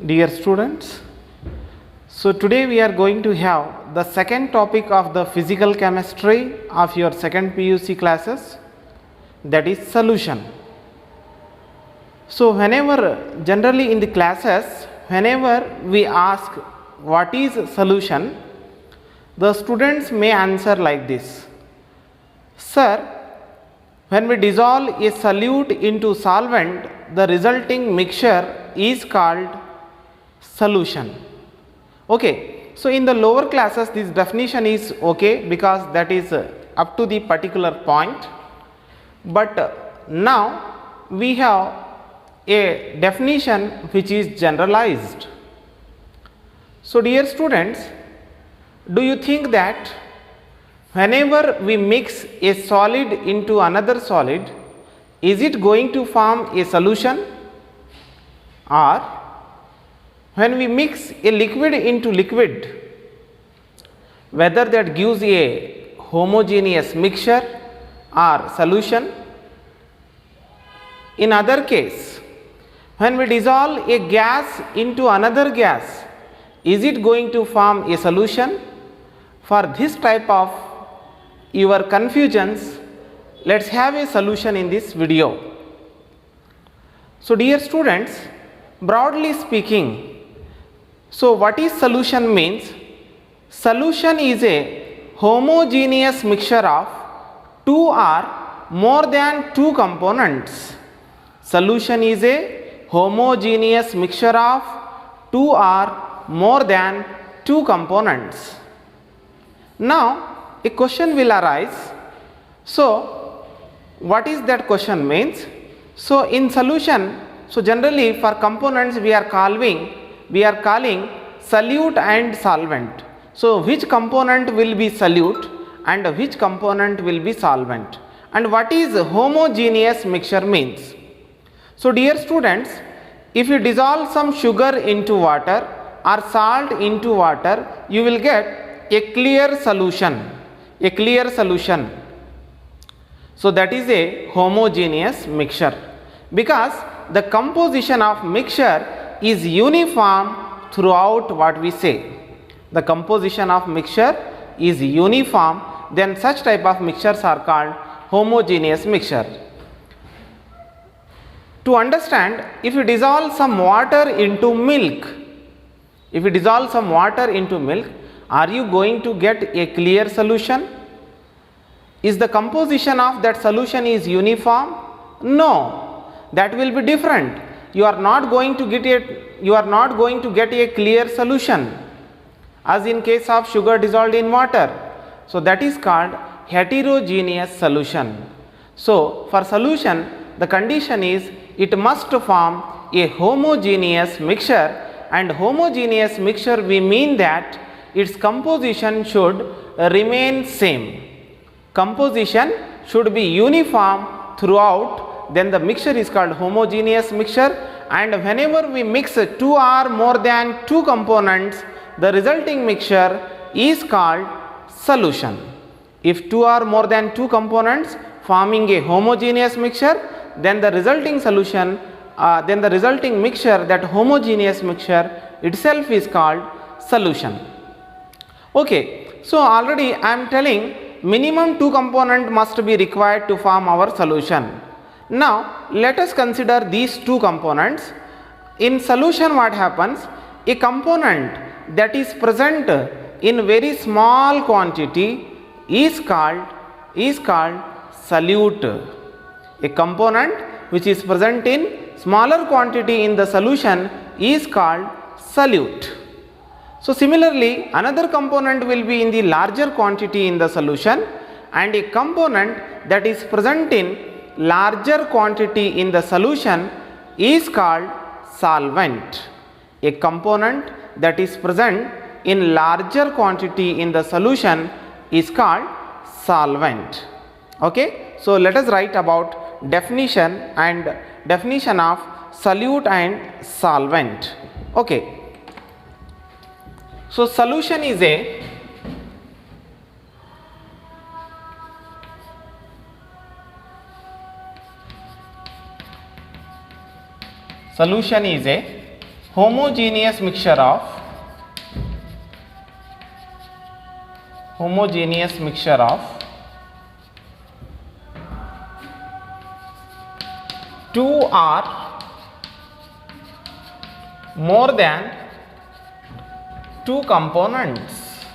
Dear students, so today we are going to have the second topic of the physical chemistry of your second PUC classes, that is solution. So whenever generally in the classes, whenever we ask what is solution, the students may answer like this: Sir, when we dissolve a solute into solvent, the resulting mixture is called solution. Okay, so in the lower classes this definition is okay because that is up to the particular point, but now we have a definition which is generalized. So dear students, do you think that whenever we mix a solid into another solid, is it going to form a solution? Or when we mix a liquid into liquid, whether that gives a homogeneous mixture or solution? In other case, when we dissolve a gas into another gas, is it going to form a solution? For this type of your confusions, let's have a solution in this video. So dear students, broadly speaking, so what is solution means? Solution is a homogeneous mixture of two or more than two components. Solution is a homogeneous mixture of two or more than two components. Now a question will arise. So what is that question means? So in solution, so generally for components we are calling solute and solvent. So which component will be solute and which component will be solvent? And what is homogeneous mixture means? So dear students, if you dissolve some sugar into water or salt into water, you will get a clear solution. So that is a homogeneous mixture, because the composition of mixture is uniform throughout what we say. The composition of mixture is uniform, then such type of mixtures are called homogeneous mixture. To understand, if you dissolve some water into milk, are you going to get a clear solution? Is the composition of that solution is uniform? No, that will be different. You are not going to get a clear solution, as in case of sugar dissolved in water. So that is called heterogeneous solution. So for solution, the condition is it must form a homogeneous mixture, and homogeneous mixture we mean that its composition should remain same. Composition should be uniform throughout, then the mixture is called homogeneous mixture. And whenever we mix two or more than two components, the resulting mixture is called solution. If two or more than two components forming a homogeneous mixture, then the resulting solution, mixture, that homogeneous mixture itself is called solution. Okay, so already I am telling minimum two component must be required to form our solution. Now let us consider these two components. In solution, what happens? A component that is present in very small quantity is called solute. A component which is present in smaller quantity in the solution is called solute. So similarly, another component will be in the larger quantity in the solution, and a component that is present in larger quantity in the solution is called solvent. A component that is present in larger quantity in the solution is called solvent. Okay, so let us write about definition of solute and solvent. Okay, so solution is a homogeneous mixture of 2 or more than 2 components.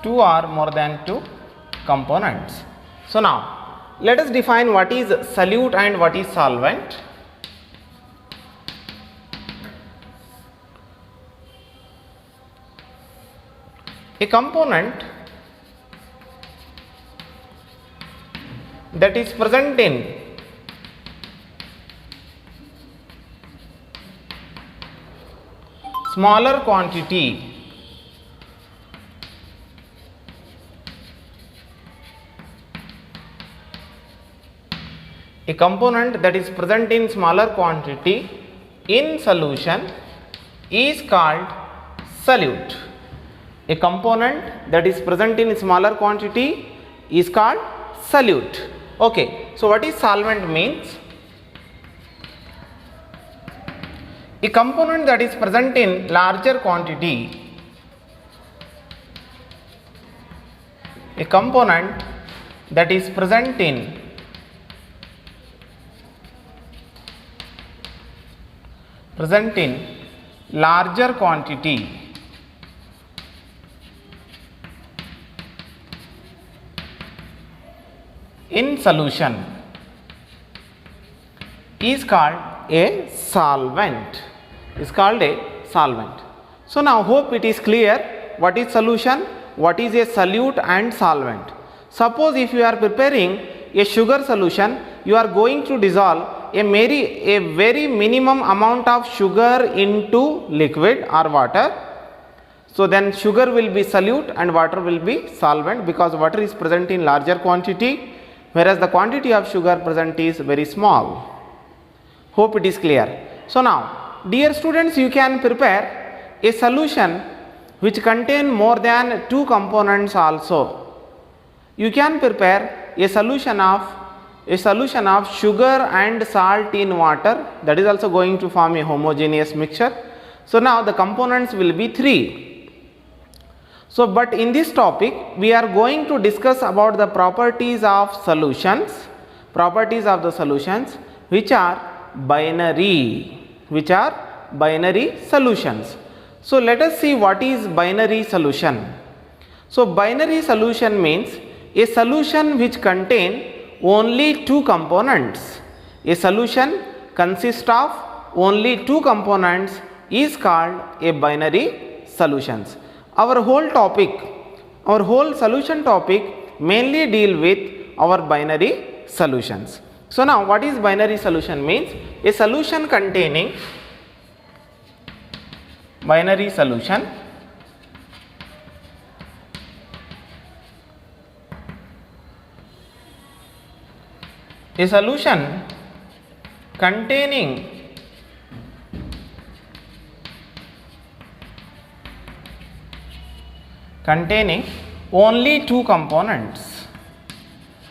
2 or more than 2 components. So now let us define what is solute and what is solvent. A component that is present in smaller quantity in solution is called solute. A component that is present in smaller quantity is called solute. Okay, so what is solvent means? A component that is present in larger quantity, a component that is present in larger quantity in solution is called a solvent. So now hope it is clear what is solution, what is a solute and solvent. Suppose if you are preparing a sugar solution, you are going to dissolve a very minimum amount of sugar into liquid or water. So then sugar will be solute and water will be solvent, because water is present in larger quantity, whereas the quantity of sugar present is very small. Hope it is clear. So now dear students, you can prepare a solution which contain more than 2 components also. You can prepare a solution of sugar and salt in water, that is also going to form a homogeneous mixture. So now the components will be 3. So but in this topic we are going to discuss about the properties of solutions, which are binary solutions. So let us see what is binary solution. So binary solution means a solution which contain only 2 components. A solution consists of only 2 components is called a binary solutions. Our whole solution topic mainly deal with our binary solutions. So now what is binary solution means? A solution containing binary solution containing only 2 components.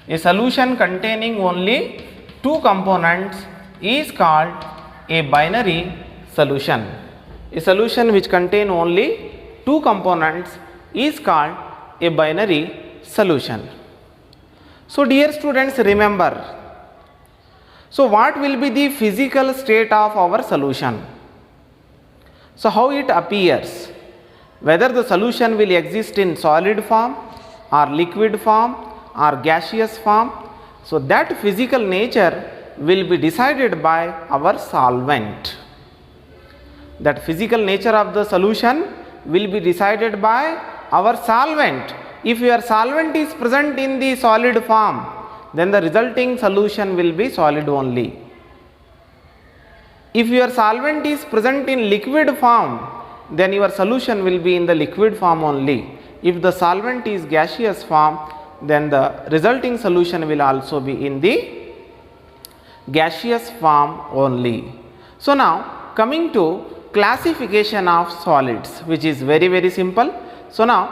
A solution containing only 2 components is called a binary solution. A solution which contain only 2 components is called a binary solution. So dear students, remember, so what will be the physical state of our solution? So how it appears? Whether the solution will exist in solid form or liquid form or gaseous form, so that physical nature will be decided by our solvent. That physical nature of the solution will be decided by our solvent. If your solvent is present in the solid form, then the resulting solution will be solid only. If your solvent is present in liquid form, then your solution will be in the liquid form only. If the solvent is gaseous form, then the resulting solution will also be in the gaseous form only. So now coming to classification of solids, which is very simple. So now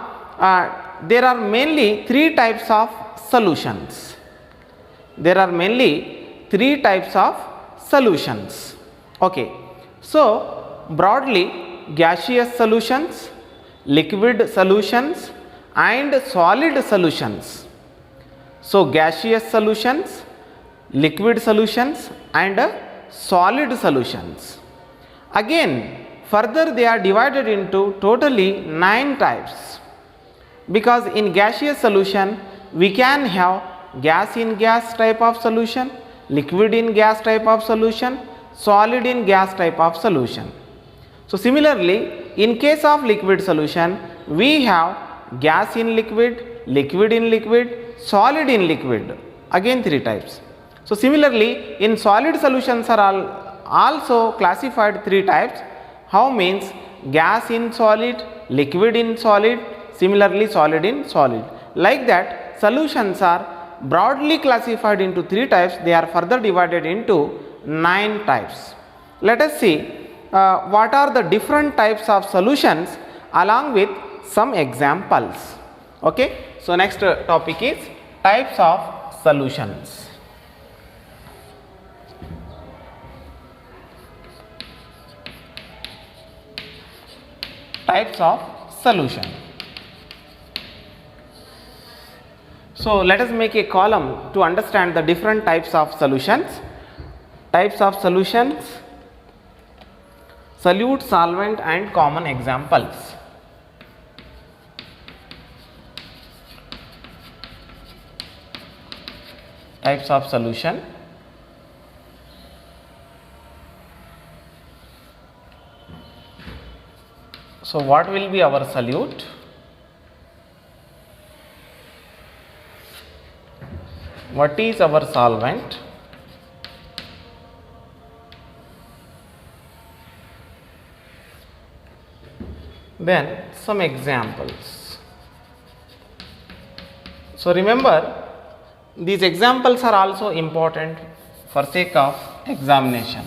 there are mainly 3 types of solutions. Okay, so broadly gaseous solutions, liquid solutions and solid solutions. So gaseous solutions, liquid solutions and solid solutions. Again further they are divided into totally 9 types, because in gaseous solution we can have gas in gas type of solution, liquid in gas type of solution, solid in gas type of solution. So similarly in case of liquid solution we have gas in liquid, liquid in liquid, solid in liquid, again 3 types. So similarly in solid solutions are also classified 3 types. How means gas in solid, liquid in solid, similarly solid in solid. Like that solutions are broadly classified into 3 types. They are further divided into 9 types. Let us see what are the different types of solutions along with some examples. Okay. So next topic is types of solutions. Types of solution. So let us make a column to understand the different types of solutions. Types of solutions, solute, solvent and common examples. Types of solution. So what will be our solute? What is our solvent? Then some examples. So remember, these examples are also important for sake of examination.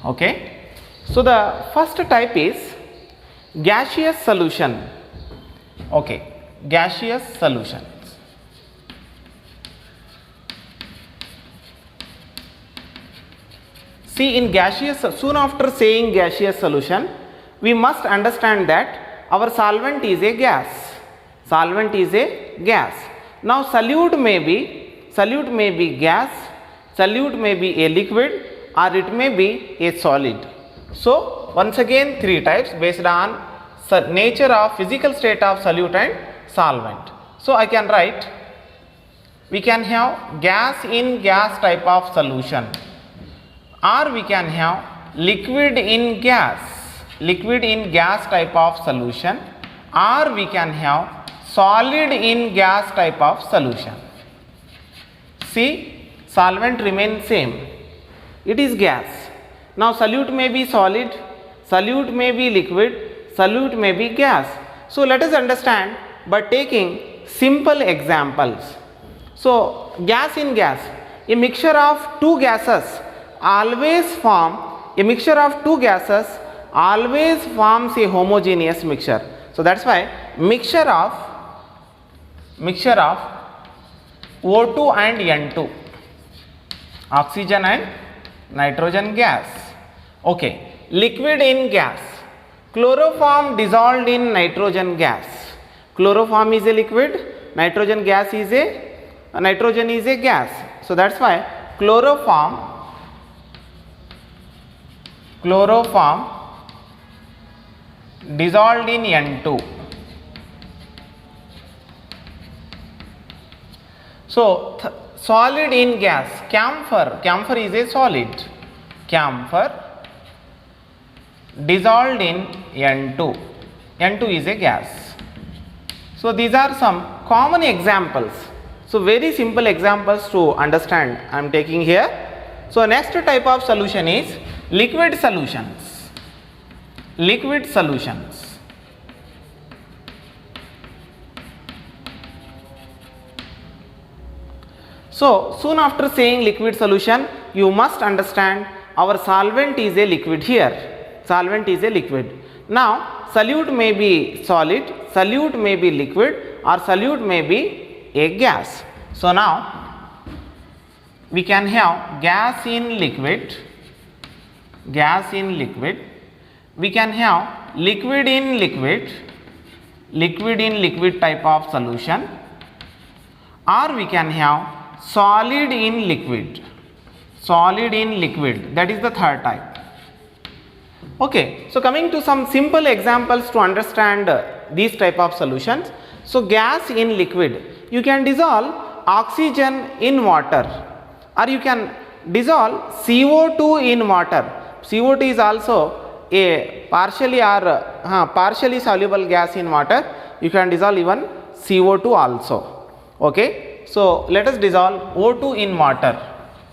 Okay. So the first type is gaseous solution. Okay, gaseous solutions. See, in gaseous, soon after saying gaseous solution, we must understand that our solvent is a gas. Solvent is a gas. Now solute may be gas, solute may be a liquid, or it may be a solid. So once again 3 types based on nature of physical state of solute and solvent. So I can write, we can have gas in gas type of solution, or we can have liquid in gas type of solution, or we can have solid in gas type of solution. See, solvent remains same, it is gas. Now solute may be solid, solute may be liquid, solute may be gas. So let us understand by taking simple examples. So gas in gas, a mixture of two gases always forms a homogeneous mixture. So that's why mixture of O2 and N2, oxygen and nitrogen gas. Okay, liquid in gas, chloroform dissolved in nitrogen gas. Chloroform is a liquid, nitrogen is a gas. So that's why chloroform dissolved in N2. So solid in gas, camphor is a solid, camphor dissolved in N2, N2 is a gas. So these are some common examples. So very simple examples to understand I am taking here. So next type of solution is liquid solutions. Liquid solutions. So soon after saying liquid solution, you must understand our solvent is a liquid here. Solvent is a liquid. Now solute may be solid, solute may be liquid, or solute may be a gas. So now we can have gas in liquid, gas in liquid. We can have liquid in liquid, liquid in liquid type of solution, or we can have solid in liquid, solid in liquid, that is the third type. Okay, so coming to some simple examples to understand these type of solutions. So gas in liquid, you can dissolve oxygen in water, or you can dissolve CO2 in water. CO2 is also a partially soluble gas in water. You can dissolve even CO2 also. Okay, so let us dissolve O2 in water,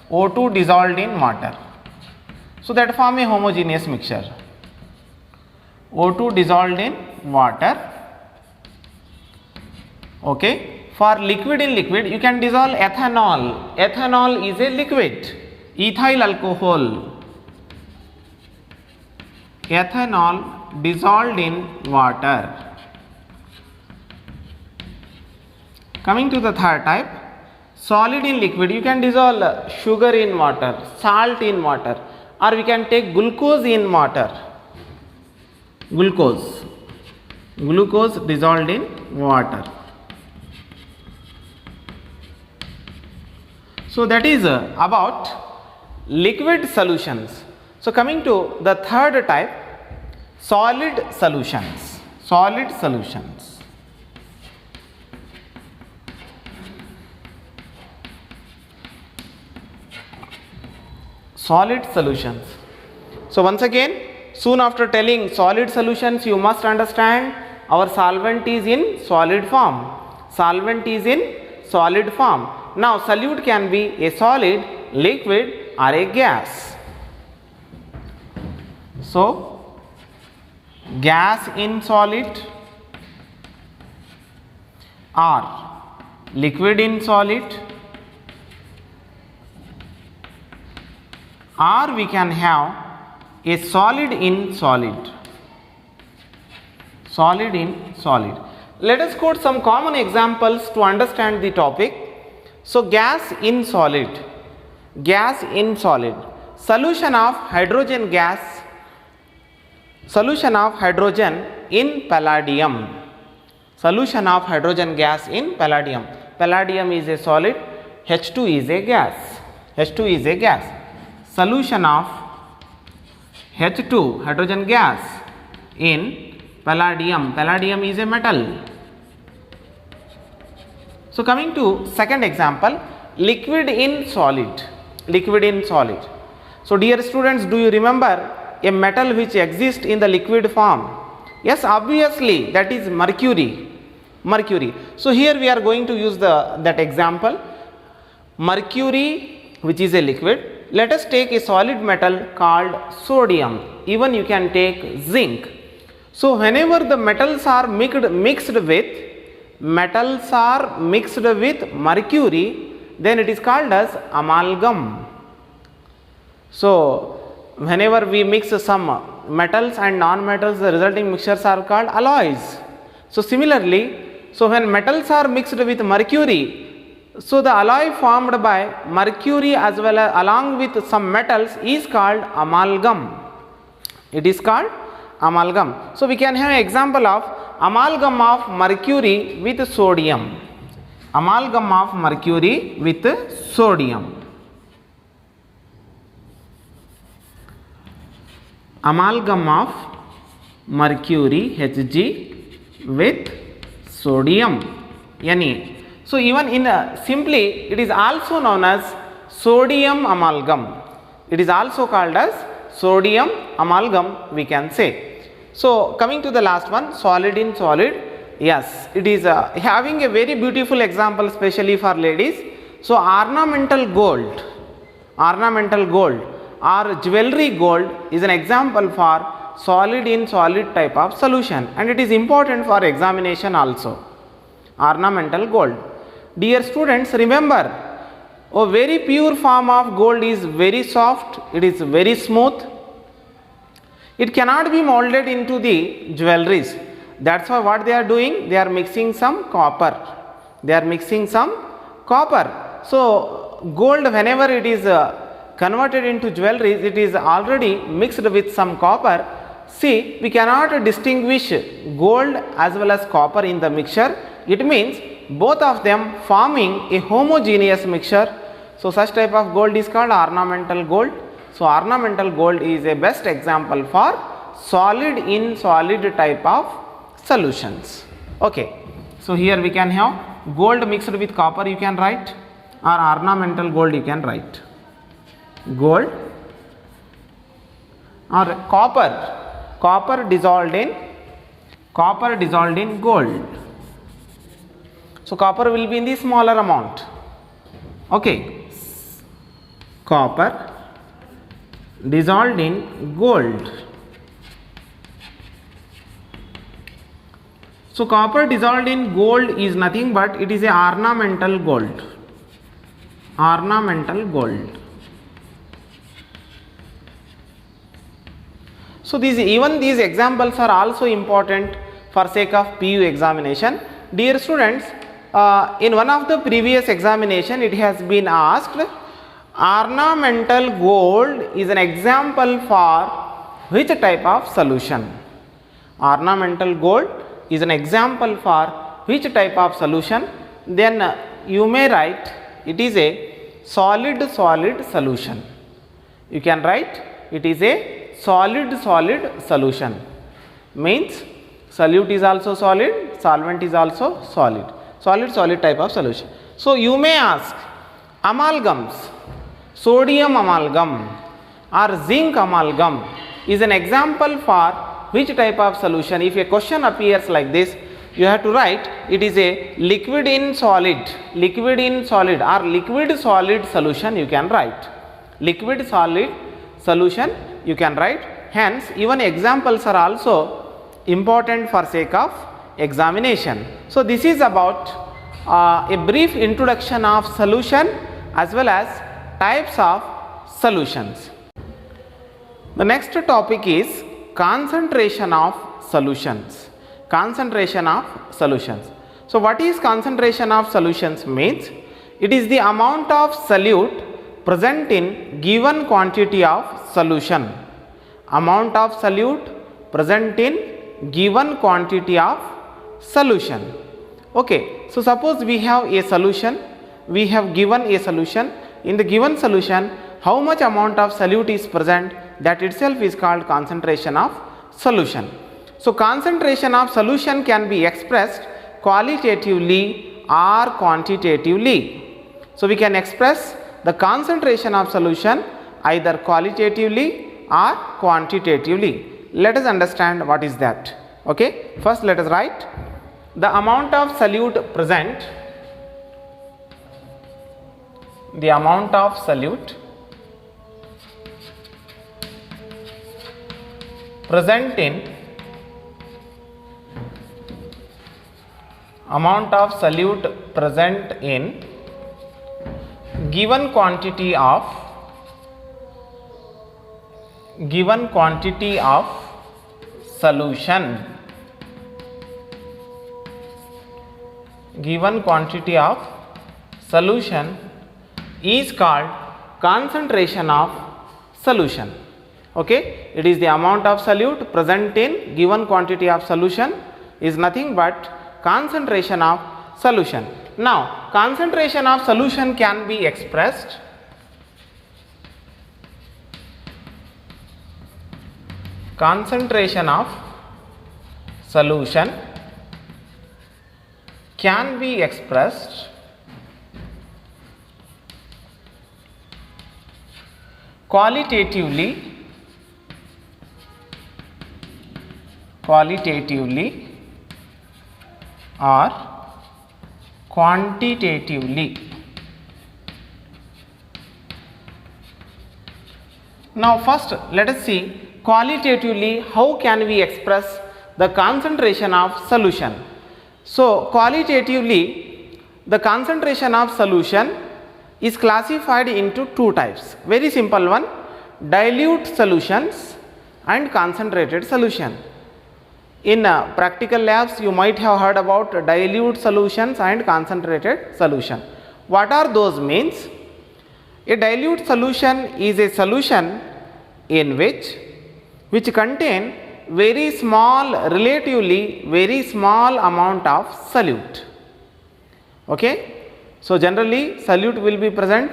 O2 dissolved in water. So that form a homogeneous mixture. O2 dissolved in water. Okay, for liquid in liquid, you can dissolve ethanol. Ethanol is a liquid. Ethyl alcohol, ethanol dissolved in water. Coming to the third type, solid in liquid, you can dissolve sugar in water, salt in water, or we can take glucose in water. Glucose, glucose dissolved in water. So that is about liquid solutions. So coming to the third type, solid solutions, solid solutions. Solid solutions. So once again, soon after telling solid solutions, you must understand our solvent is in solid form. Solvent is in solid form. Now solute can be a solid, liquid, or a gas. So gas in solid, or liquid in solid, or we can have a solid in solid, solid in solid. Let us quote some common examples to understand the topic. So gas in solid, gas in solid, solution of hydrogen gas, solution of hydrogen in palladium, solution of hydrogen gas in palladium. Palladium is a solid, H2 is a gas, H2 is a gas. Solution of H2 hydrogen gas in palladium, palladium is a metal. So coming to second example, liquid in solid, liquid in solid. So dear students, do you remember a metal which exists in the liquid form? Yes, obviously, that is mercury, mercury. So here we are going to use that example, mercury, which is a liquid. Let us take a solid metal called sodium, even you can take zinc. So whenever the metals are mixed with mercury, then it is called as amalgam. So whenever we mix some metals and non-metals, the resulting mixtures are called alloys. So similarly, so when metals are mixed with mercury, so the alloy formed by mercury as well as along with some metals is called amalgam. It is called amalgam. So we can have an example of amalgam of mercury with sodium, amalgam of mercury with sodium, amalgam of mercury Hg with sodium Na. So even in simply it is also known as sodium amalgam. It is also called as sodium amalgam, we can say. So coming to the last one, solid in solid. Yes, it is having a very beautiful example, especially for ladies. So ornamental gold or jewelry gold is an example for solid in solid type of solution, and it is important for examination also. Ornamental gold. Dear students, remember A very pure form of gold is very soft, it is very smooth. It cannot be molded into the jewelries. That's why what they are doing, they are mixing some copper. They are mixing some copper. So gold, whenever it is converted into jewelries, it is already mixed with some copper. See, we cannot distinguish gold as well as copper in the mixture. It means both of them forming a homogeneous mixture. So such type of gold is called ornamental gold. So ornamental gold is a best example for solid in solid type of solutions. Okay. So here we can have gold mixed with copper, you can write, or ornamental gold you can write. Gold or copper dissolved in gold. So copper will be in the smaller amount. Okay. Copper dissolved in gold. So copper dissolved in gold is nothing but it is a ornamental gold. Ornamental gold. So even these examples are also important for sake of PU examination. Dear students, in one of the previous examination it has been asked, ornamental gold is an example for which type of solution? Ornamental gold is an example for which type of solution? Then you may write it is a solid solution. You can write it is a solid solution. Means solute is also solid, solvent is also solid. Solid type of solution. So you may ask, amalgams, sodium amalgam or zinc amalgam is an example for which type of solution? If a question appears like this, you have to write it is a liquid in solid or liquid solid solution, you can write. Liquid solid solution you can write. Hence even examples are also important for sake of examination. So this is about a brief introduction of solution as well as types of solutions. The next topic is concentration of solutions. Concentration of solutions. So what is concentration of solutions means? It is the amount of solute present in given quantity of solution. Amount of solute present in given quantity of solution. Okay, so suppose we have a solution, we have given a solution. In the given solution, how much amount of solute is present, that itself is called concentration of solution. So concentration of solution can be expressed qualitatively or quantitatively. So we can express the concentration of solution either qualitatively or quantitatively. Let us understand what is that. Okay, first let us write the amount of solute present, the amount of solute present in given quantity of solution. Given quantity of solution is called concentration of solution. Okay, it is the amount of solute present in given quantity of solution is nothing but concentration of solution. Now concentration of solution can be expressed concentration of solution can be expressed qualitatively or quantitatively. Now first let us see qualitatively how can we express the concentration of solution. So qualitatively the concentration of solution is classified into two types. Very simple one, dilute solutions and concentrated solution. In practical labs you might have heard about dilute solutions and concentrated solution. What are those means? A dilute solution is a solution in which contain very small, relatively very small amount of solute. Okay. So generally solute will be present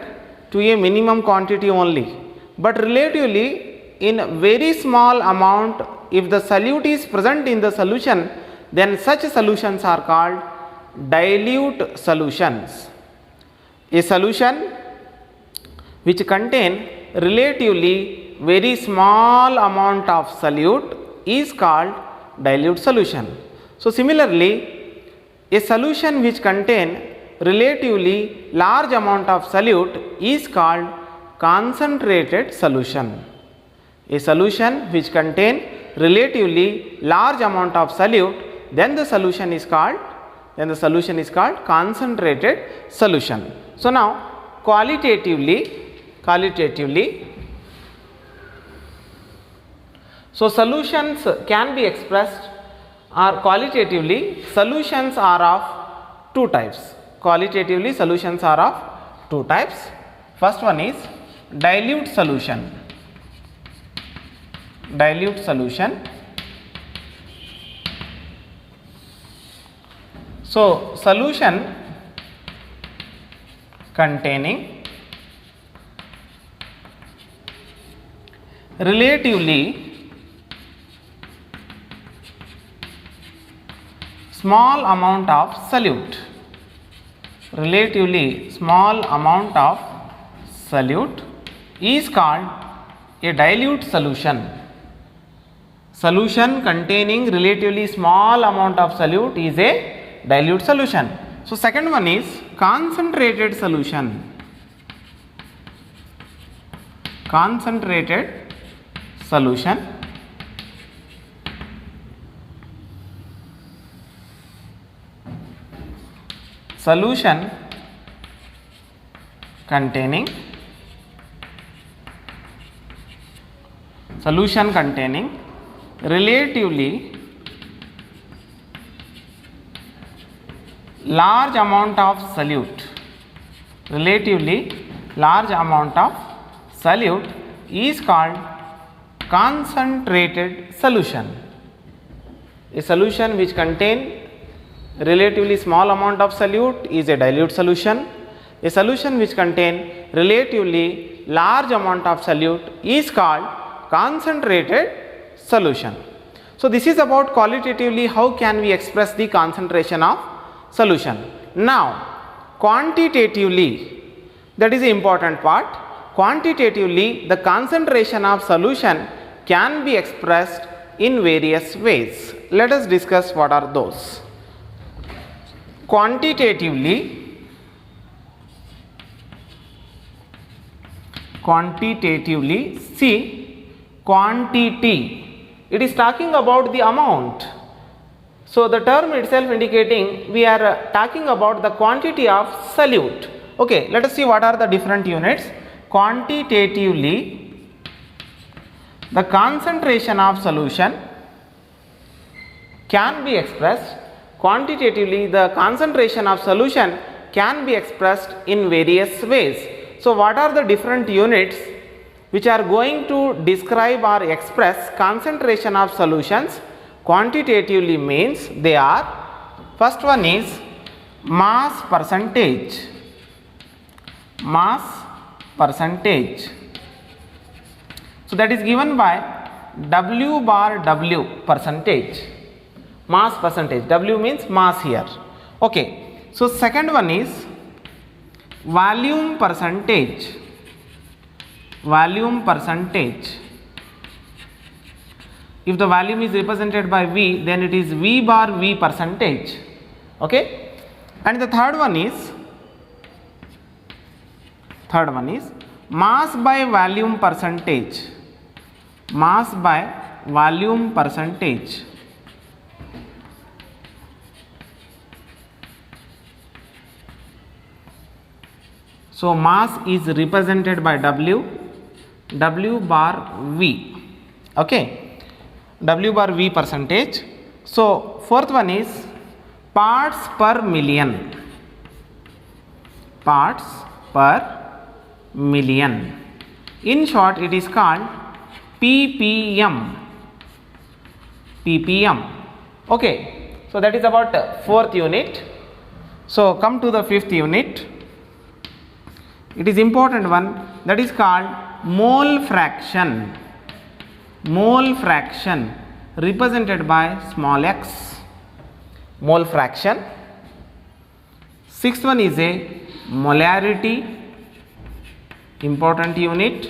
to a minimum quantity only, but relatively in very small amount, if the solute is present in the solution, then such solutions are called dilute solutions. A solution which contain relatively very small amount of solute is called dilute solution. So similarly, a solution which contain relatively large amount of solute is called concentrated solution. A solution which contain relatively large amount of solute, then the solution is called concentrated solution. So now qualitatively, so solutions can be expressed, or qualitatively solutions are of two types. Qualitatively solutions are of two types. First one is dilute solution. Dilute solution. So solution containing relatively small amount of solute. Relatively small amount of solute is called a dilute solution. Solution containing relatively small amount of solute is a dilute solution. So second one is concentrated solution. Concentrated solution. Solution containing relatively large amount of solute. Relatively large amount of solute is called concentrated solution. A solution which contain relatively small amount of solute is a dilute solution. A solution which contain relatively large amount of solute is called concentrated solution. So this is about qualitatively how can we express the concentration of solution. Now quantitatively, that is the important part. Quantitatively, the concentration of solution can be expressed in various ways. Let us discuss what are those. Quantitatively, see, quantity, it is talking about the amount. So the term itself indicating we are talking about the quantity of solute. Okay, let us see what are the different units. Quantitatively, the concentration of solution can be expressed. Quantitatively, the concentration of solution can be expressed in various ways. So what are the different units which are going to describe or express concentration of solutions quantitatively? Means they are, first one is mass percentage. Mass percentage. So that is given by W bar W, percentage. Mass percentage, W means mass here. Okay. So second one is volume percentage. Volume percentage. If the volume is represented by V, then it is V bar V percentage. Okay. And the third one is mass by volume percentage. Mass by volume percentage. So mass is represented by W bar V. Okay, W bar V percentage. So fourth one is parts per million. Parts per million. In short, it is called ppm. ppm. Okay, so that is about fourth unit. So come to the fifth unit. It is important one, that is called mole fraction. Mole fraction represented by small x. Mole fraction. Sixth one is a molarity. Important unit.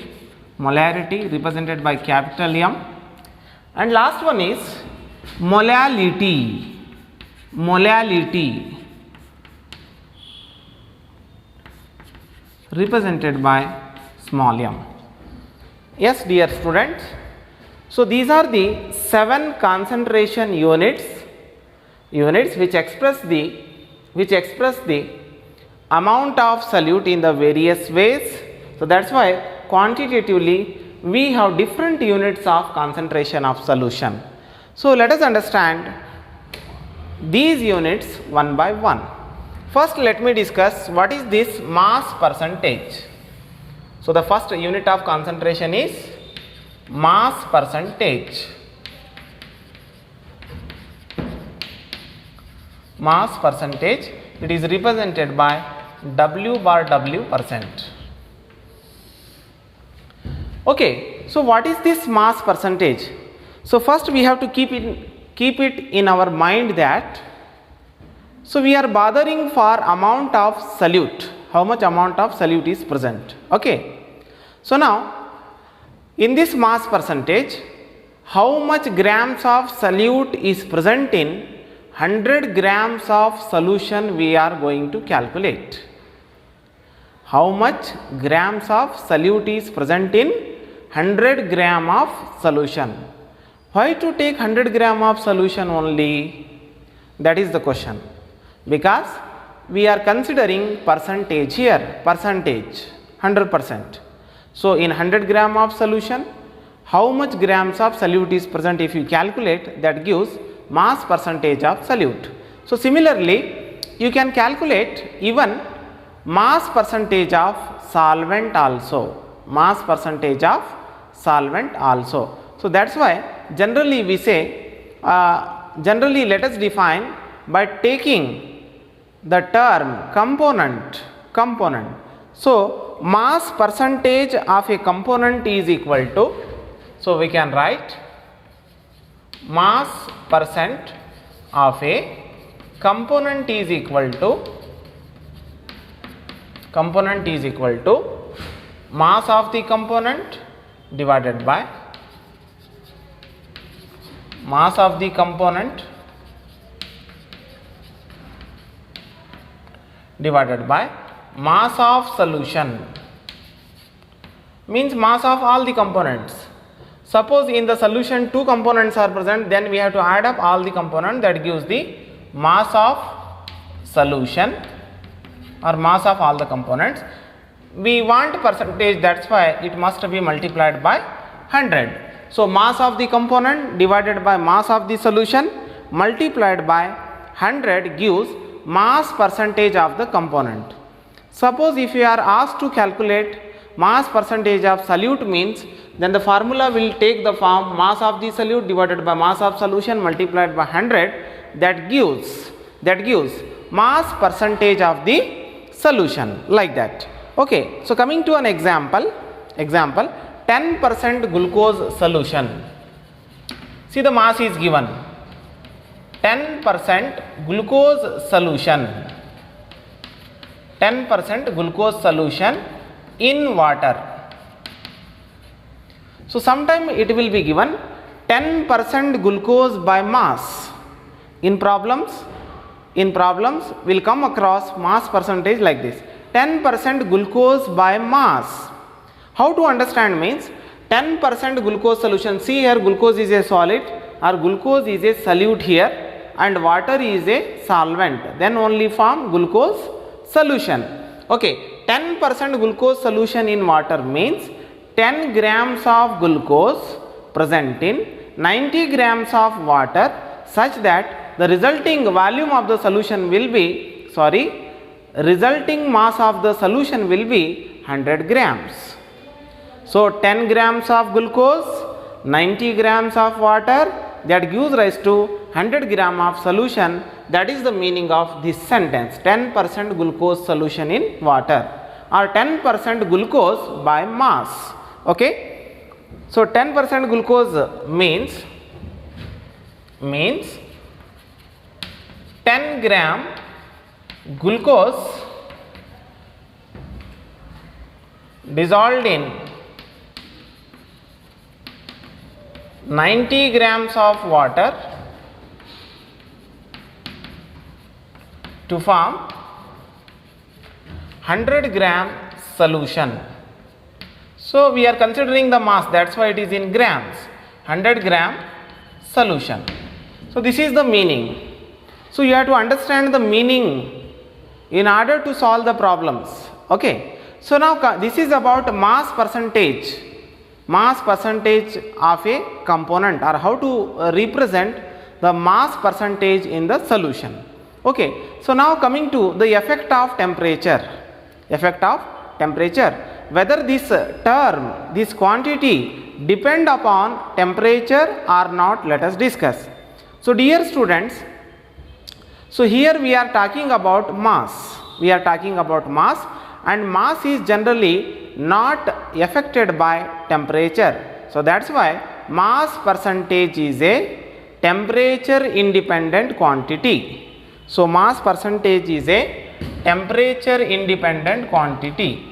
Molarity represented by capital M. And last one is molality. Molality represented by small m. Yes, dear students. So these are the 7 concentration units which express the amount of solute in the various ways. So that's why quantitatively we have different units of concentration of solution. So let us understand these units one by one. First, let me discuss what is this mass percentage. So the first unit of concentration is mass percentage. Mass percentage, it is represented by W bar W percent. Okay, so what is this mass percentage? So first we have to keep it in our mind that, so we are bothering for amount of solute, how much amount of solute is present. Okay, so now in this mass percentage, how much grams of solute is present in 100 grams of solution we are going to calculate. How much grams of solute is present in 100 gram of solution? Why to take 100 gram of solution only? That is the question. Because we are considering percentage here, percentage 100%. So in 100 gram of solution, how much grams of solute is present? If you calculate, that gives mass percentage of solute. So similarly, you can calculate even mass percentage of solvent also. Mass percentage of solvent also. So that's why generally we say, generally let us define by taking the term component. So mass percentage of a component is equal to, so we can write mass percent of a component is equal to mass of the component divided by mass of the component divided by mass of solution, means mass of all the components. Suppose in the solution 2 components are present, then we have to add up all the components, that gives the mass of solution or mass of all the components. We want percentage, that's why it must be multiplied by 100. So mass of the component divided by mass of the solution multiplied by 100 gives mass percentage of the component. Suppose if you are asked to calculate mass percentage of solute, means then the formula will take the form mass of the solute divided by mass of solution multiplied by 100, that gives mass percentage of the solution, like that. Okay, so coming to an example 10% glucose solution. See, the mass is given 10% glucose solution, 10% glucose solution in water. So sometime it will be given 10% glucose by mass. In problems will come across mass percentage like this, 10% glucose by mass. How to understand means 10% glucose solution. See here, glucose is a solid or glucose is a solute here and water is a solvent, then only form glucose solution. Okay, 10% glucose solution in water means 10 grams of glucose present in 90 grams of water, such that the resulting volume of the solution will be, resulting mass of the solution will be 100 grams. So 10 grams of glucose, 90 grams of water, that gives rise to 100 gram of solution. That is the meaning of this sentence, 10% glucose solution in water, or 10% glucose by mass. Okay. So 10% glucose means 10 gram glucose dissolved in 90 grams of water to form 100 gram solution. So we are considering the mass, that's why it is in grams, 100 gram solution. So this is the meaning. So you have to understand the meaning in order to solve the problems. Okay. So now this is about mass percentage of a component, or how to represent the mass percentage in the solution. Okay. So now coming to the effect of temperature, whether this term, this quantity depend upon temperature or not, let us discuss. So dear students, so here we are talking about mass, and mass is generally not affected by temperature. So that's why mass percentage is a temperature independent quantity. So mass percentage is a temperature independent quantity.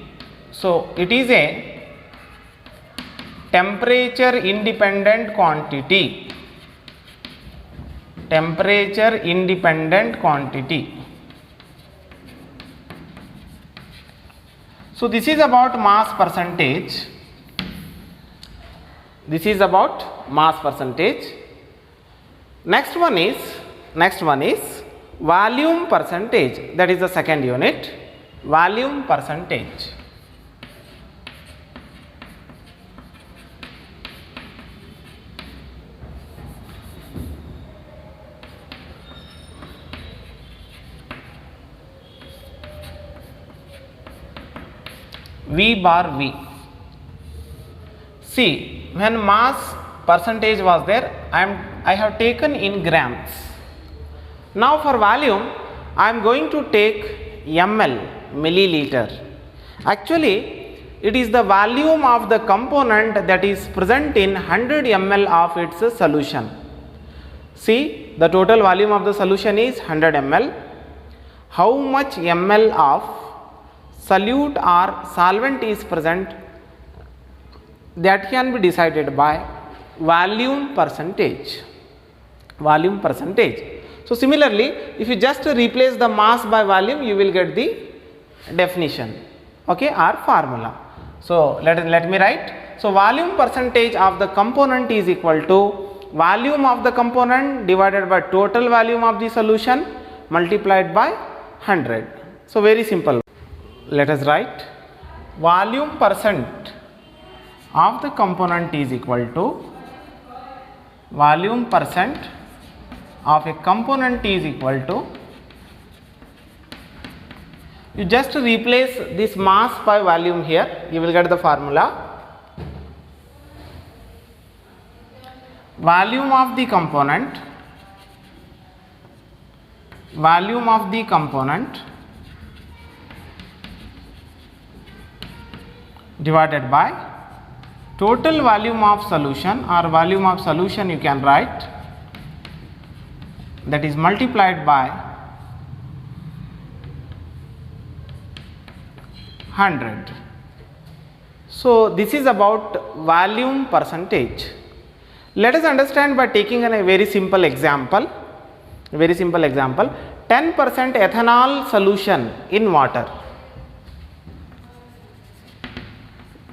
So it is a temperature independent quantity. So this is about mass percentage. Next one is volume percentage. That is the second unit, volume percentage. V bar V. See, when mass percentage was there, I have taken in grams. Now for volume, I am going to take ml, milliliter. Actually, it is the volume of the component that is present in 100 ml of its solution. See, the total volume of the solution is 100 ml. How much ml of solute or solvent is present, that can be decided by volume percentage. So similarly, if you just replace the mass by volume, you will get the definition, okay, or formula. So let me write. So volume percentage of the component is equal to volume of the component divided by total volume of the solution multiplied by 100. So very simple. Let us write volume percent of the component is equal to volume percent of a component is equal to, you just replace this mass by volume here, you will get the formula. Volume of the component divided by total volume of solution, or volume of solution you can write, that is multiplied by 100. So this is about volume percentage. Let us understand by taking a very simple example. 10% ethanol solution in water.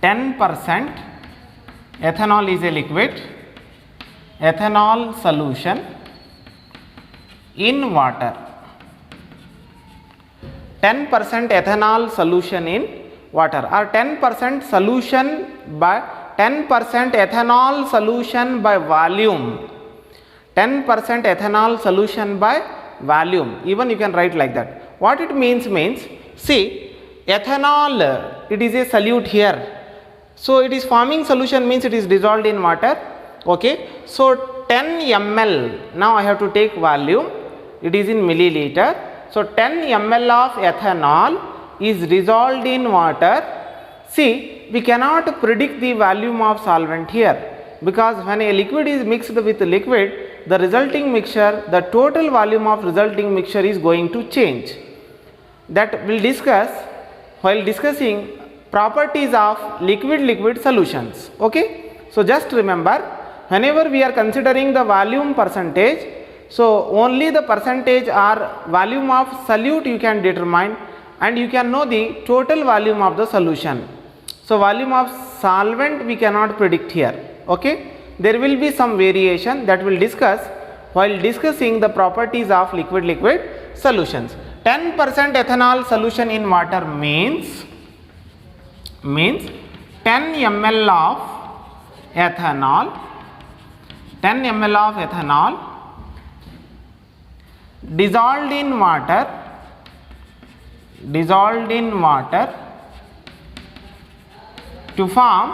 10% ethanol is a liquid, ethanol solution in water. 10% ethanol solution in water, or 10% solution by 10% ethanol solution by volume, 10% ethanol solution by volume, even you can write like that. What it means, see, ethanol, it is a solute here, so it is forming solution means it is dissolved in water. Okay, so 10 ml, now I have to take volume, it is in milliliter. So 10 ml of ethanol is dissolved in water. See, we cannot predict the volume of solvent here, because when a liquid is mixed with liquid, the resulting mixture, the total volume of resulting mixture is going to change. That we'll discuss while discussing properties of liquid solutions. Okay, so just remember, whenever we are considering the volume percentage, so only the percentage or volume of solute you can determine, and you can know the total volume of the solution. So volume of solvent we cannot predict here. Okay, there will be some variation that we'll discuss while discussing the properties of liquid solutions. 10% ethanol solution in water means 10 ml of ethanol, 10 ml of ethanol dissolved in water to form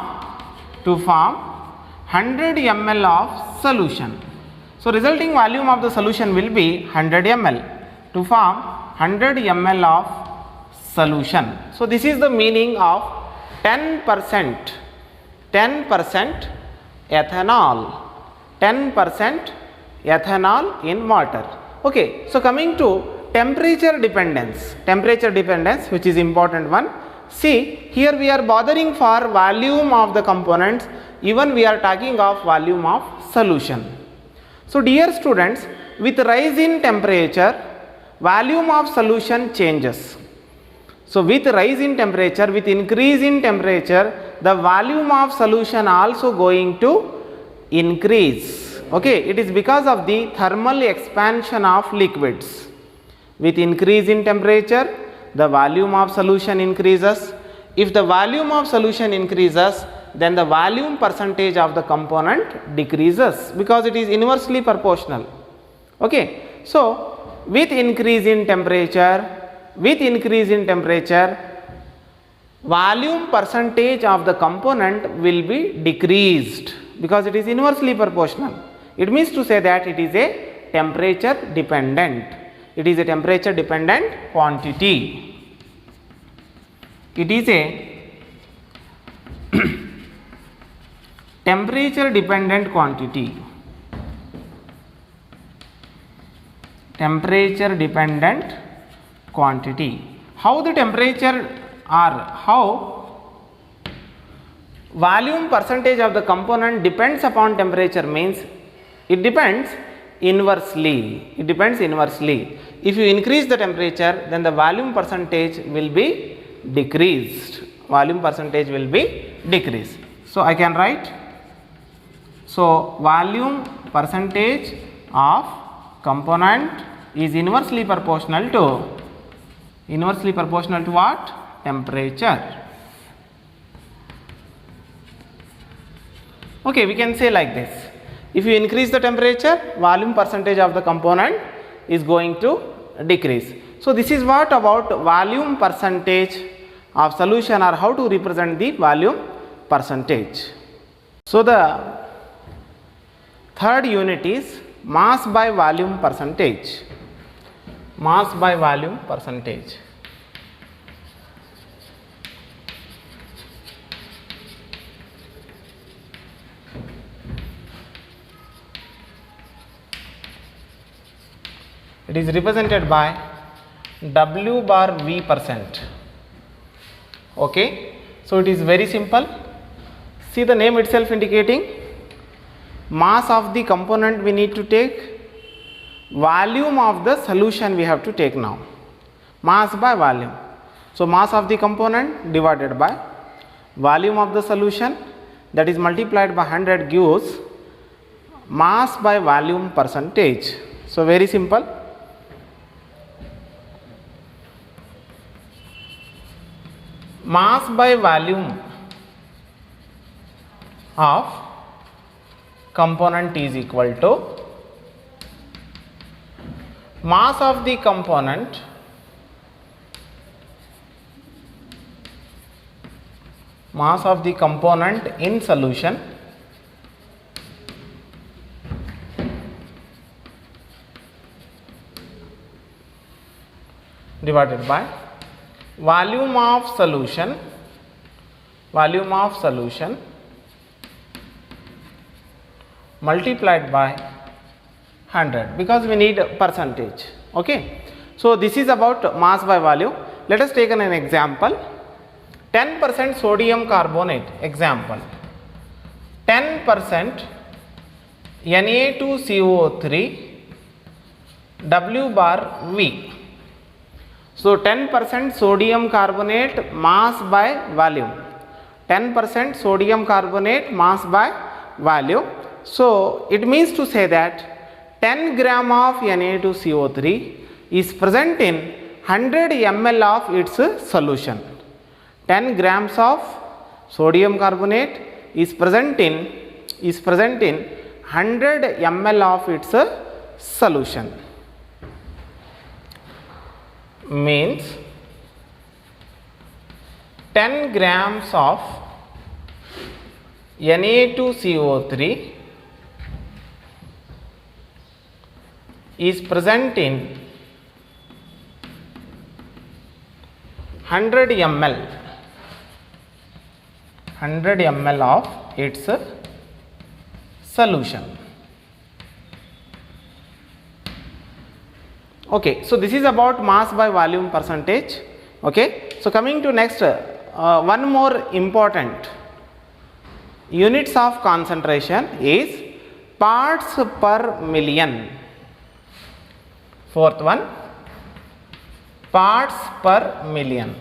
100 ml of solution. So resulting volume of the solution will be 100 ml to form 100 ml of solution. So this is the meaning of 10% ethanol, 10% ethanol in water. Okay, so coming to temperature dependence, which is important one. See, here we are bothering for volume of the components, even we are talking of volume of solution. So dear students, with rise in temperature, volume of solution changes. So with rise in temperature, with increase in temperature, the volume of solution also going to increase. Okay, it is because of the thermal expansion of liquids. With increase in temperature, the volume of solution increases. If the volume of solution increases, then the volume percentage of the component decreases, because it is inversely proportional. Okay, so with increase in temperature, volume percentage of the component will be decreased, because it is inversely proportional. It means to say that it is a temperature dependent. It is a temperature dependent quantity. It is a temperature dependent quantity. Temperature dependent quantity. How the temperature or how volume percentage of the component depends upon temperature means it depends inversely. If you increase the temperature, then the volume percentage will be decreased. So I can write, so volume percentage of component is inversely proportional to what? Temperature. Okay, we can say like this. If you increase the temperature, volume percentage of the component is going to decrease. So this is what about volume percentage of solution, or how to represent the volume percentage. So the third unit is mass by volume percentage. It is represented by W bar V percent. Okay, so it is very simple. See the name itself indicating mass of the component we need to take, volume of the solution we have to take now. Mass by volume. So mass of the component divided by volume of the solution, that is multiplied by 100 gives mass by volume percentage. So very simple. mass by volume of component is equal to mass of the component in solution divided by volume of solution multiplied by 100, because we need percentage. Okay, so this is about mass by volume. Let us take an example. 10% sodium carbonate, example 10% Na2CO3 W bar V. So 10% sodium carbonate mass by volume, 10% sodium carbonate mass by volume. So it means to say that 10 gram of Na2CO3 is present in 100 ml of its solution. 10 grams of sodium carbonate is present in 100 ml of its solution. Means 10 grams of Na2CO3 is present in 100 ml of its solution. Okay, so this is about mass by volume percentage. Okay, so coming to next, one more important units of concentration is parts per million. Fourth one, parts per million.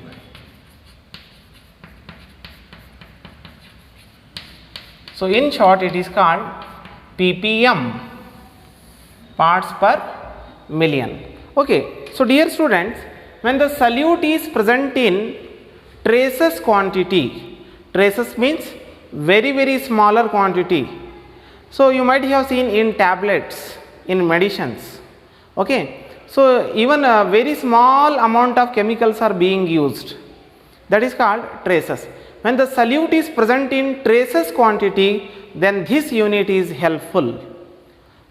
So in short it is called ppm, parts per million. Okay, so dear students, when the solute is present in traces quantity, traces means very smaller quantity. So you might have seen in tablets, in medicines. Okay, so even a very small amount of chemicals are being used, that is called traces. When the solute is present in traces quantity, then this unit is helpful.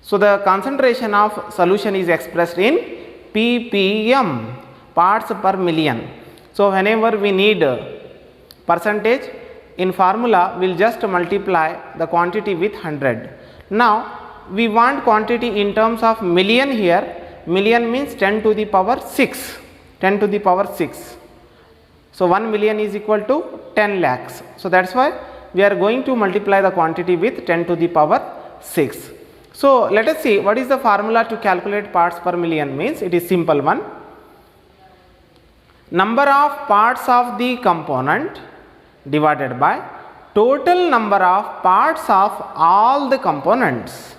So the concentration of solution is expressed in ppm, parts per million. So whenever we need percentage, in formula we will just multiply the quantity with 100. Now we want quantity in terms of million here. Million means 10 to the power 6, 10 to the power 6. So 1 million is equal to 10 lakhs. So that is why we are going to multiply the quantity with 10 to the power 6. So let us see what is the formula to calculate parts per million. Means it is simple one. Number of parts of the component divided by total number of parts of all the components.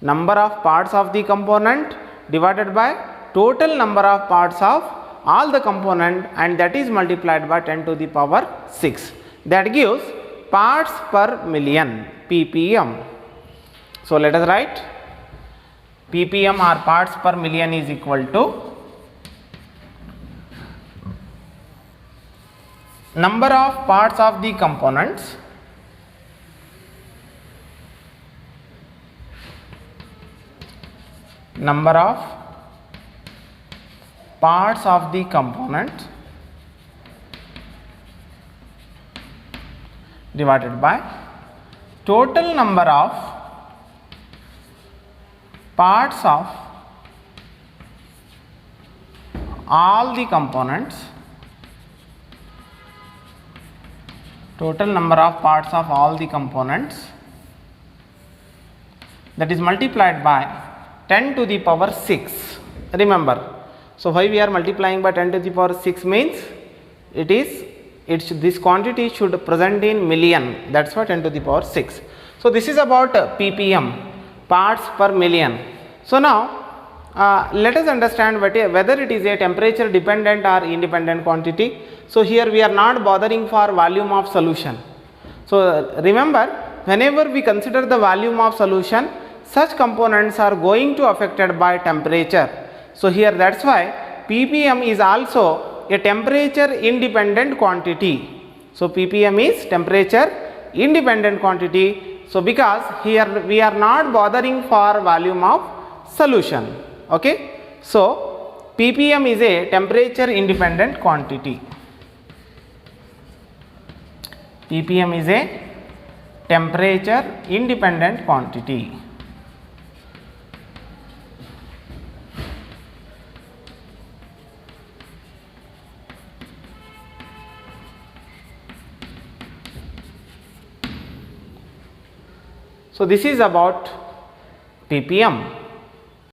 Number of parts of the component divided by total number of parts of all the component, and that is multiplied by 10 to the power 6. That gives parts per million, ppm. So let us write ppm or parts per million is equal to number of parts of the components divided by total number of parts of all the components, total number of parts of all the components, that is multiplied by 10 to the power 6. Remember, so why we are multiplying by 10 to the power 6 means this quantity should present in million, that's why 10 to the power 6. So this is about ppm, parts per million. So now let us understand whether it is a temperature dependent or independent quantity. So here we are not bothering for volume of solution. So remember, whenever we consider the volume of solution, such components are going to affected by temperature. So here that's why ppm is also a temperature independent quantity. So ppm is temperature independent quantity. So because here we are not bothering for volume of solution. Okay. So ppm is a temperature independent quantity. ppm is a temperature independent quantity. So this is about ppm.